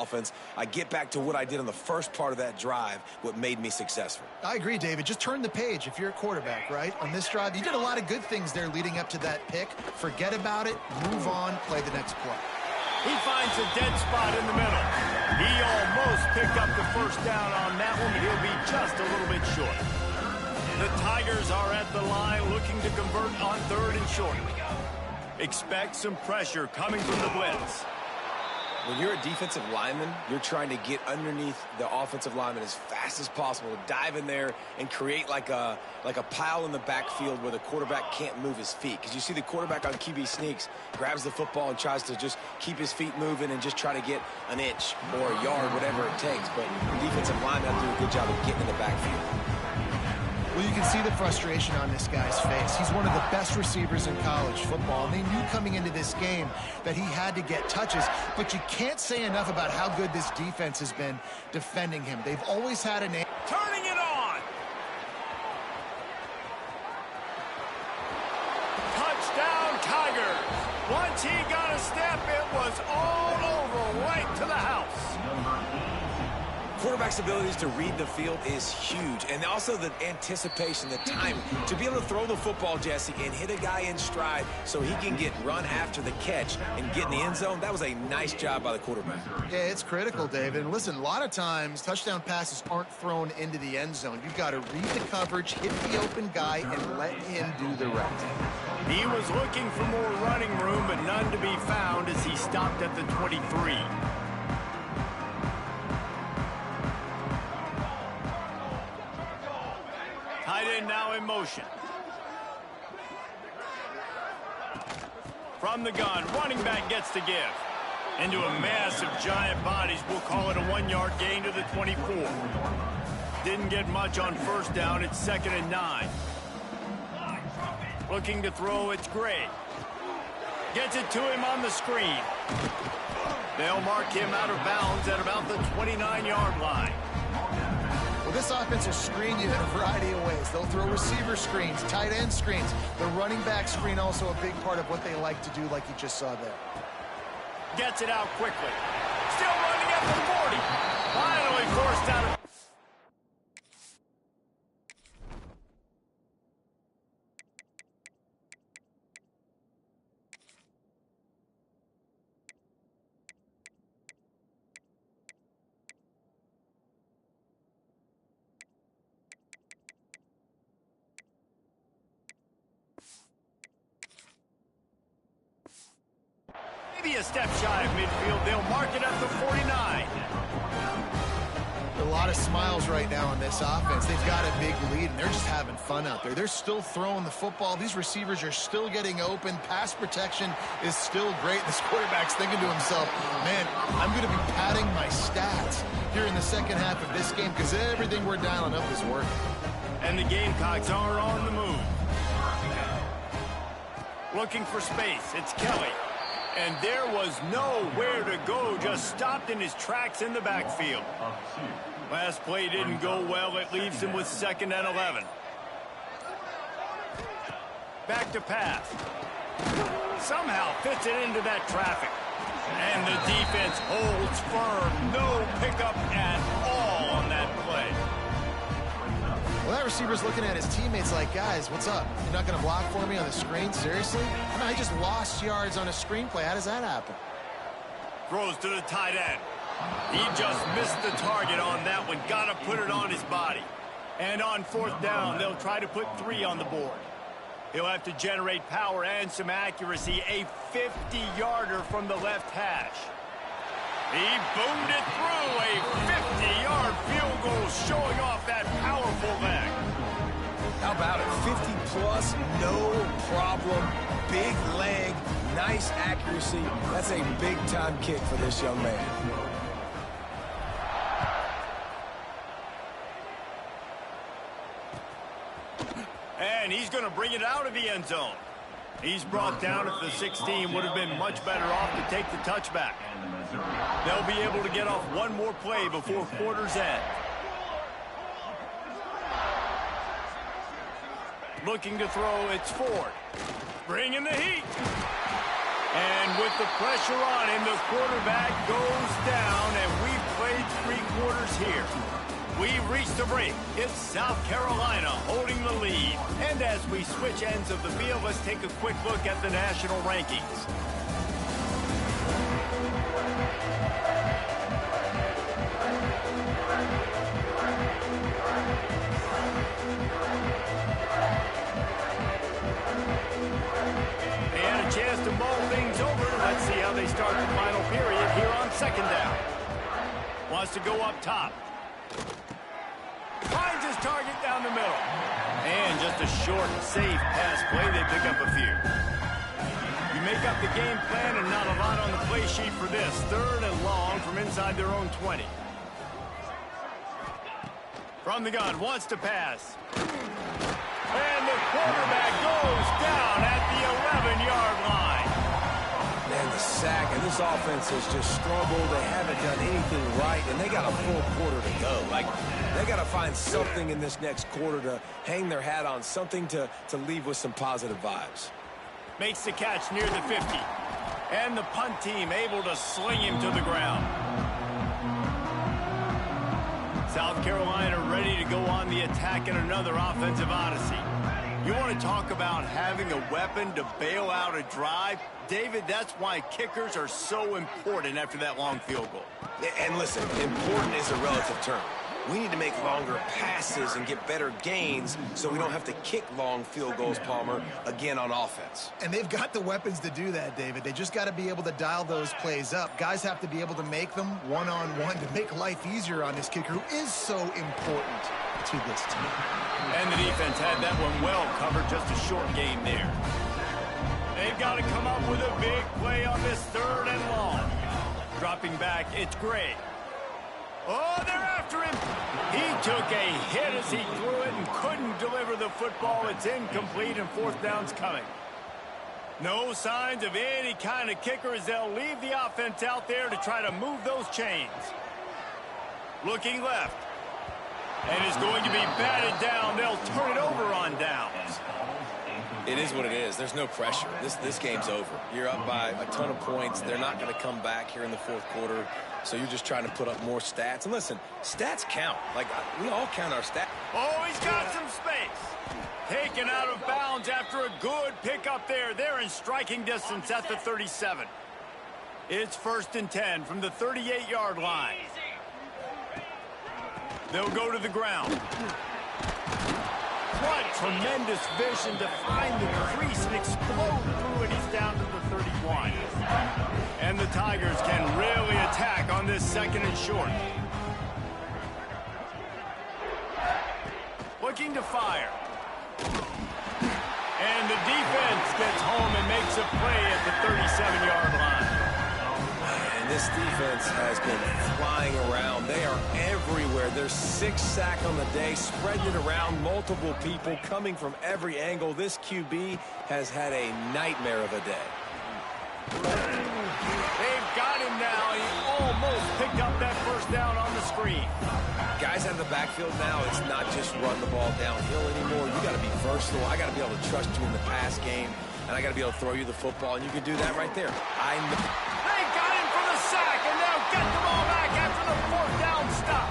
Speaker 3: offense. I get back to what I did on the first part of that drive, what made me successful.
Speaker 2: I agree, David. Just turn the page if you're a quarterback, right? On this drive, you did a lot of good things there leading up to that pick. Forget about it, move on, play the next play.
Speaker 1: He finds a dead spot in the middle. He almost picked up the first down on that one, but he'll be just a little bit short. The Tigers are at the line looking to convert on 3rd and short. Expect some pressure coming from the blitz.
Speaker 3: When you're a defensive lineman, you're trying to get underneath the offensive lineman as fast as possible, to dive in there and create like a pile in the backfield where the quarterback can't move his feet. Because you see the quarterback on QB sneaks, grabs the football and tries to just keep his feet moving and just try to get an inch or a yard, whatever it takes. But the defensive linemen do a good job of getting in the backfield.
Speaker 2: Well, you can see the frustration on this guy's face. He's one of the best receivers in college football, and they knew coming into this game that he had to get touches, but you can't say enough about how good this defense has been defending him. They've always had an...
Speaker 1: Turning it on! Touchdown, Tigers! Once he got a step, it was all over, right to the house.
Speaker 3: Quarterback's abilities to read the field is huge, and also the anticipation, the time to be able to throw the football, Jesse, and hit a guy in stride so he can get run after the catch and get in the end zone. That was a nice job by the quarterback.
Speaker 2: Yeah, it's critical, David. And listen, a lot of times touchdown passes aren't thrown into the end zone. You've got to read the coverage, hit the open guy, and let him do the rest.
Speaker 1: He was looking for more running room, but none to be found as he stopped at the 23. Tight end now in motion. From the gun, running back gets to give. Into a mass of giant bodies, we'll call it a 1-yard gain to the 24. Didn't get much on first down, it's 2nd and 9. Looking to throw, it's Gray. Gets it to him on the screen. They'll mark him out of bounds at about the 29-yard line.
Speaker 2: Well, this offense will screen you in a variety of ways. They'll throw receiver screens, tight end screens. The running back screen also a big part of what they like to do, like you just saw there.
Speaker 1: Gets it out quickly. Still running at the 40. Finally forced out of... Maybe a step shy of midfield. They'll mark it at the 49.
Speaker 2: A lot of smiles right now on this offense. They've got a big lead, and they're just having fun out there. They're still throwing the football. These receivers are still getting open. Pass protection is still great. This quarterback's thinking to himself, man, I'm going to be padding my stats here in the second half of this game because everything we're dialing up is working.
Speaker 1: And the Gamecocks are on the move. Looking for space. It's Kelly. And there was nowhere to go, just stopped in his tracks in the backfield. Last play didn't go well. It leaves him with 2nd and 11. Back to pass. Somehow fits it into that traffic. And the defense holds firm. No pickup at all on that play.
Speaker 2: Well, that receiver's looking at his teammates like, guys, what's up? You're not going to block for me on the screen? Seriously? I mean, I just lost yards on a screenplay. How does that happen?
Speaker 1: Throws to the tight end. He just missed the target on that one. Got to put it on his body. And on 4th down, they'll try to put 3 on the board. He'll have to generate power and some accuracy. A 50-yarder from the left hash. He boomed it through. A 50-yard field goal showing off that powerful leg.
Speaker 3: How about it? 50-plus, no problem. Big leg, nice accuracy. That's a big-time kick for this young man.
Speaker 1: And he's going to bring it out of the end zone. He's brought down at the 16. Would have been much better off to take the touchback. They'll be able to get off one more play before quarter's end. Looking to throw, it's Ford. Bringing the heat. And with the pressure on him, the quarterback goes down, and we've played 3 quarters here. We've reached the break. It's South Carolina holding the lead. And as we switch ends of the field, let's take a quick look at the national rankings. And a chance to mull things over. Let's see how they start the final period here on 2nd down. Wants to go up top. Finds his target down the middle. And just a short, safe pass play. They pick up a few. You make up the game plan and not a lot on the play sheet for this. 3rd and long from inside their own 20. From the gun, wants to pass. And the quarterback goes down at the 11-yard line.
Speaker 3: Man, the sack, and this offense has just struggled. They haven't done anything right, and they got a full quarter to go. Like, they got to find something in this next quarter to hang their hat on, something to leave with some positive vibes.
Speaker 1: Makes the catch near the 50. And the punt team able to sling him to the ground. South Carolina ready to go on the attack in another offensive odyssey. You want to talk about having a weapon to bail out a drive? David, that's why kickers are so important after that long field goal.
Speaker 3: And listen, important is a relative term. We need to make longer passes and get better gains so we don't have to kick long field goals, Palmer, again on offense.
Speaker 2: And they've got the weapons to do that, David. They just got to be able to dial those plays up. Guys have to be able to make them one-on-one to make life easier on this kicker, who is so important to this team.
Speaker 1: And the defense had that one well covered, just a short game there. They've got to come up with a big play on this 3rd and long. Dropping back, it's Gray. Oh, they're after him. He took a hit as he threw it and couldn't deliver the football. It's incomplete, and 4th down's coming. No signs of any kind of kicker as they'll leave the offense out there to try to move those chains. Looking left. And is going to be batted down. They'll turn it over on downs.
Speaker 3: It is what it is. There's no pressure. This game's over. You're up by a ton of points. They're not going to come back here in the 4th quarter. So you're just trying to put up more stats. And listen, stats count. Like, we all count our stats.
Speaker 1: Oh, he's got some space. Taken out of bounds after a good pickup there. They're in striking distance at the 37. It's 1st and 10 from the 38-yard line. They'll go to the ground. What tremendous vision to find the crease and explode through it. He's down to the 31. And the Tigers can really attack on this 2nd and short. Looking to fire. And the defense gets home and makes a play at the 37-yard line.
Speaker 3: And this defense has been flying around. They are everywhere. There's 6 sacks on the day, spreading it around, multiple people coming from every angle. This QB has had a nightmare of a day.
Speaker 1: They've got him now. He almost picked up that 1st down on the screen.
Speaker 3: Guys out of the backfield now, it's not just run the ball downhill anymore. You got to be versatile. I got to be able to trust you in the pass game, and I got to be able to throw you the football, and you can do that right there.
Speaker 1: They got him for the sack, and they'll get the ball back after the 4th down stop.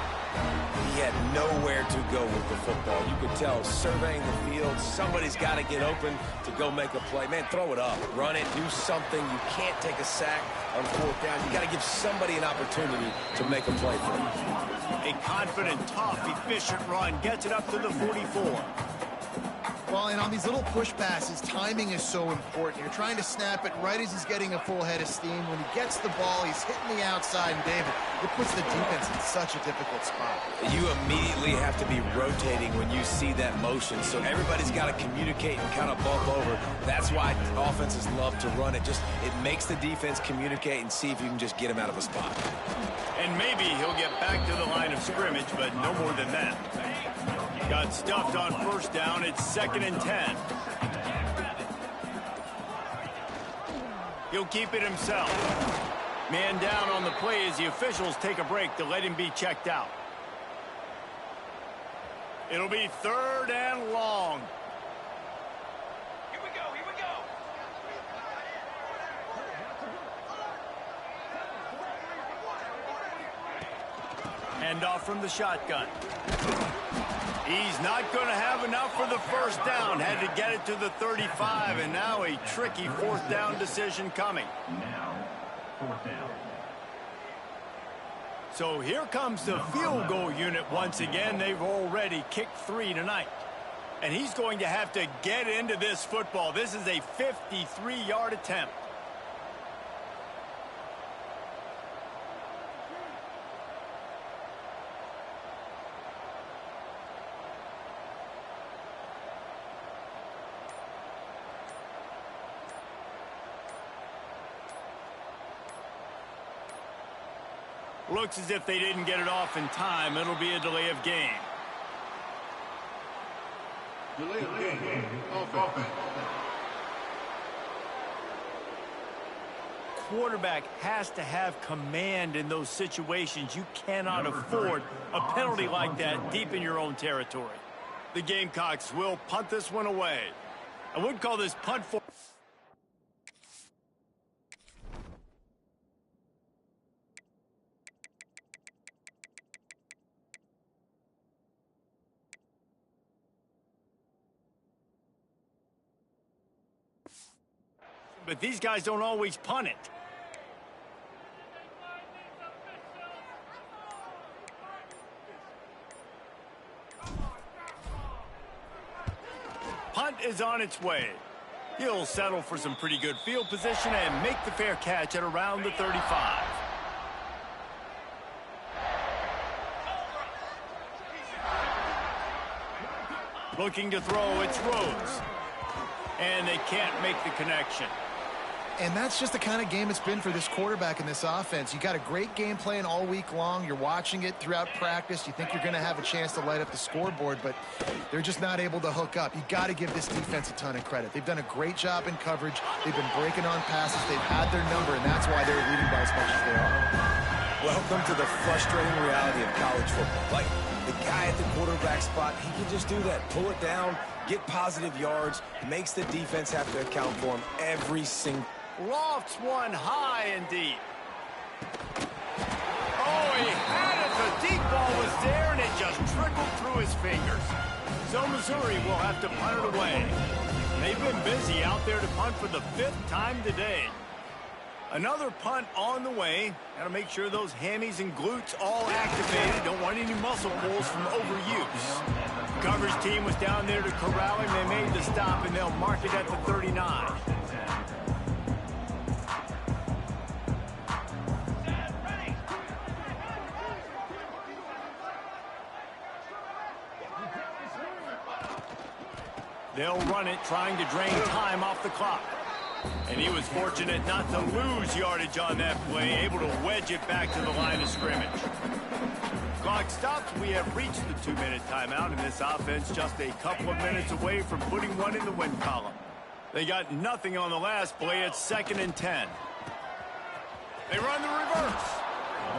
Speaker 3: He had nowhere to go with the football. You could tell, surveying the field, somebody's got to get open to go make a play. Man, throw it up. Run it. Do something. You can't take a sack on 4th down. You got to give somebody an opportunity to make a play for you.
Speaker 1: A confident, tough, efficient run gets it up to the 44.
Speaker 2: Well, and on these little push passes, timing is so important. You're trying to snap it right as he's getting a full head of steam. When he gets the ball, he's hitting the outside, and David, it puts the defense in such a difficult spot.
Speaker 3: You immediately have to be rotating when you see that motion, so everybody's got to communicate and kind of bump over. That's why offenses love to run it. It makes the defense communicate and see if you can just get him out of a spot.
Speaker 1: And maybe he'll get back to the line of scrimmage, but no more than that. Got stuffed on 1st down. It's 2nd and 10. He'll keep it himself. Man down on the play as the officials take a break to let him be checked out. It'll be 3rd and long.
Speaker 5: Here we go, here we go.
Speaker 1: Handoff from the shotgun. He's not going to have enough for the first down. Had to get it to the 35, and now a tricky fourth down decision coming.
Speaker 5: Now, fourth down.
Speaker 1: So here comes the field goal unit once again. They've already kicked 3 tonight. And he's going to have to get into this football. This is a 53-yard attempt. Looks as if they didn't get it off in time. It'll be a delay of game.
Speaker 5: Delay of game. Offense.
Speaker 1: Quarterback has to have command in those situations. You cannot afford a penalty like that deep in your own territory. The Gamecocks will punt this one away. I would call this punt for... But these guys don't always punt it. Punt is on its way. He'll settle for some pretty good field position and make the fair catch at around the 35. Looking to throw, it's Rhodes. And they can't make the connection.
Speaker 2: And that's just the kind of game it's been for this quarterback in this offense. You got a great game plan all week long. You're watching it throughout practice. You think you're going to have a chance to light up the scoreboard, but they're just not able to hook up. You got to give this defense a ton of credit. They've done a great job in coverage. They've been breaking on passes. They've had their number, and that's why they're leading by as much as they are.
Speaker 3: Welcome to the frustrating reality of college football. Like, the guy at the quarterback spot, he can just do that. Pull it down, get positive yards, makes the defense have to account for him every single...
Speaker 1: Lofts one high and deep. Oh, he had it. The deep ball was there, and it just trickled through his fingers. So Missouri will have to punt it away. They've been busy out there to punt for the 5th time today. Another punt on the way. Got to make sure those hammies and glutes all activated. Don't want any muscle pulls from overuse. Coverage team was down there to corral him. They made the stop, and they'll mark it at the 39. They'll run it, trying to drain time off the clock. And he was fortunate not to lose yardage on that play, able to wedge it back to the line of scrimmage. Clock stops. We have reached the 2-minute timeout, and this offense just a couple of minutes away from putting one in the win column. They got nothing on the last play. It's 2nd and 10. They run the reverse.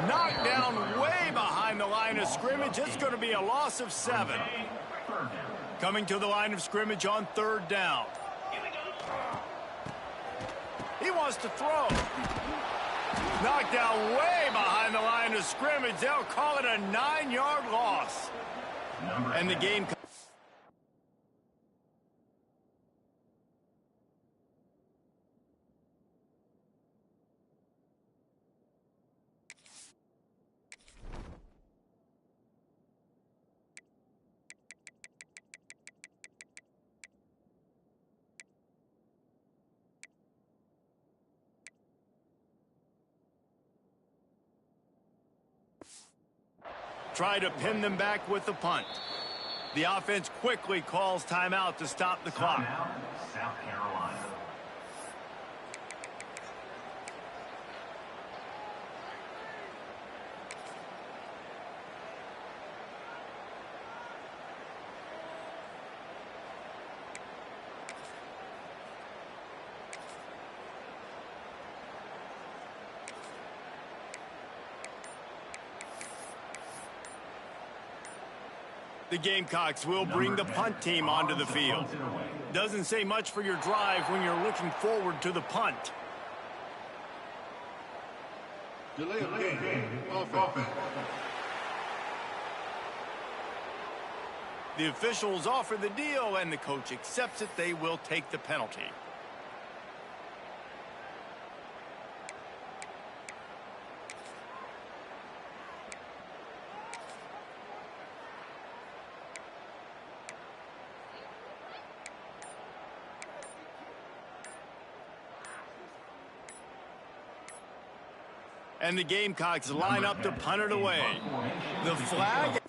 Speaker 1: Knocked down way behind the line of scrimmage. It's going to be a loss of 7. Coming to the line of scrimmage on 3rd down. He wants to throw. Knocked down way behind the line of scrimmage. They'll call it a 9-yard loss. And the game... Try to pin them back with the punt. The offense quickly calls timeout to stop the clock.
Speaker 5: South Carolina.
Speaker 1: The Gamecocks will bring the punt team onto the field. Doesn't say much for your drive when you're looking forward to the punt.
Speaker 5: Delay of game. Offense.
Speaker 1: The officials offer the deal, and the coach accepts it. They will take the penalty. And the Gamecocks line up to punt it away. The flag.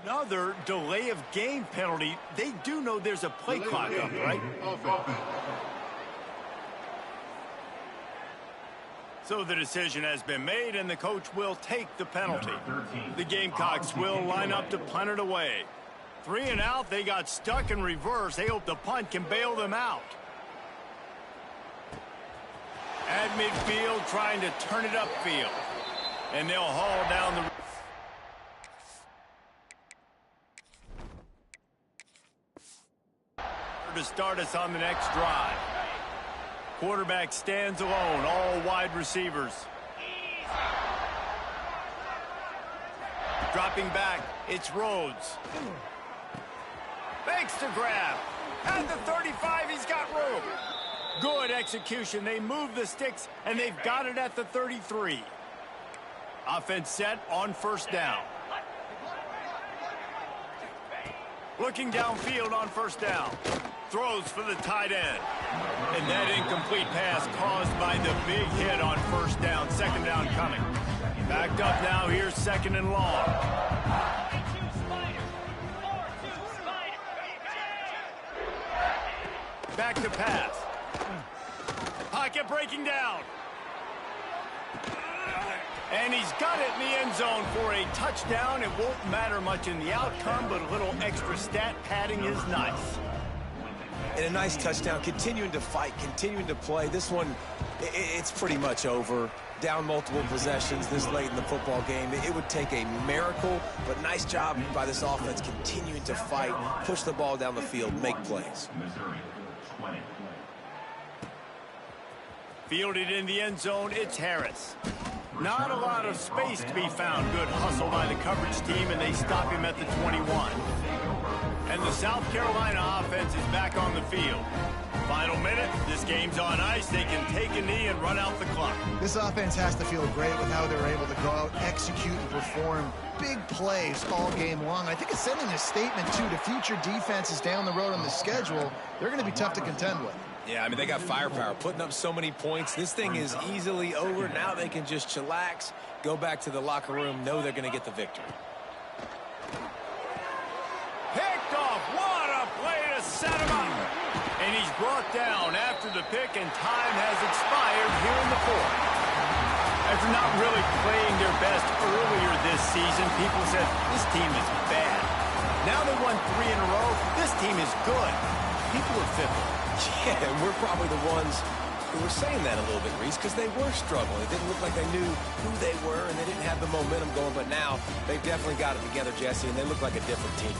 Speaker 1: Another delay of game penalty. They do know there's a play clock up, right? So the decision has been made, and the coach will take the penalty. The Gamecocks will line up to punt it away. 3 and out. They got stuck in reverse. They hope the punt can bail them out. At midfield, trying to turn it upfield. And they'll haul down the... to start us on the next drive. Quarterback stands alone, all wide receivers. Dropping back, it's Rhodes. Fakes to grab. At the 35, he's got room. Good execution. They move the sticks, and they've got it at the 33. Offense set on first down. Looking downfield on first down. Throws for the tight end. And that incomplete pass caused by the big hit on first down. Second down coming. Backed up now. Here's second and long. Back to pass. Pocket breaking down. And he's got it in the end zone for a touchdown. It won't matter much in the outcome, but a little extra stat padding is nice.
Speaker 3: And a nice touchdown, continuing to fight, continuing to play. This one, it's pretty much over. Down multiple possessions this late in the football game. It would take a miracle, but nice job by this offense continuing to fight, push the ball down the field, make plays.
Speaker 1: Fielded in the end zone, it's Harris. Not a lot of space to be found. Good hustle by the coverage team, and they stop him at the 21. And the South Carolina offense is back on the field. Final minute, this game's on ice. They can take a knee and run out the clock.
Speaker 2: This offense has to feel great with how they're able to go out, execute, and perform big plays all game long. I think it's sending a statement, too, to future defenses down the road on the schedule. They're going to be tough to contend with.
Speaker 3: Yeah, I mean, they got firepower, putting up so many points. This thing is easily over. Now they can just chillax, go back to the locker room, know they're going to get the victory.
Speaker 1: Picked off. What a play to set him up. And he's brought down after the pick, and time has expired here in the fourth. After not really playing their best earlier this season, people said, this team is bad. Now they won 3 in a row. This team is good. People are fickle.
Speaker 3: Yeah, and we're probably the ones who were saying that a little bit, Reese, because they were struggling. It didn't look like they knew who they were, and they didn't have the momentum going. But now they've definitely got it together, Jesse, and they look like a different team.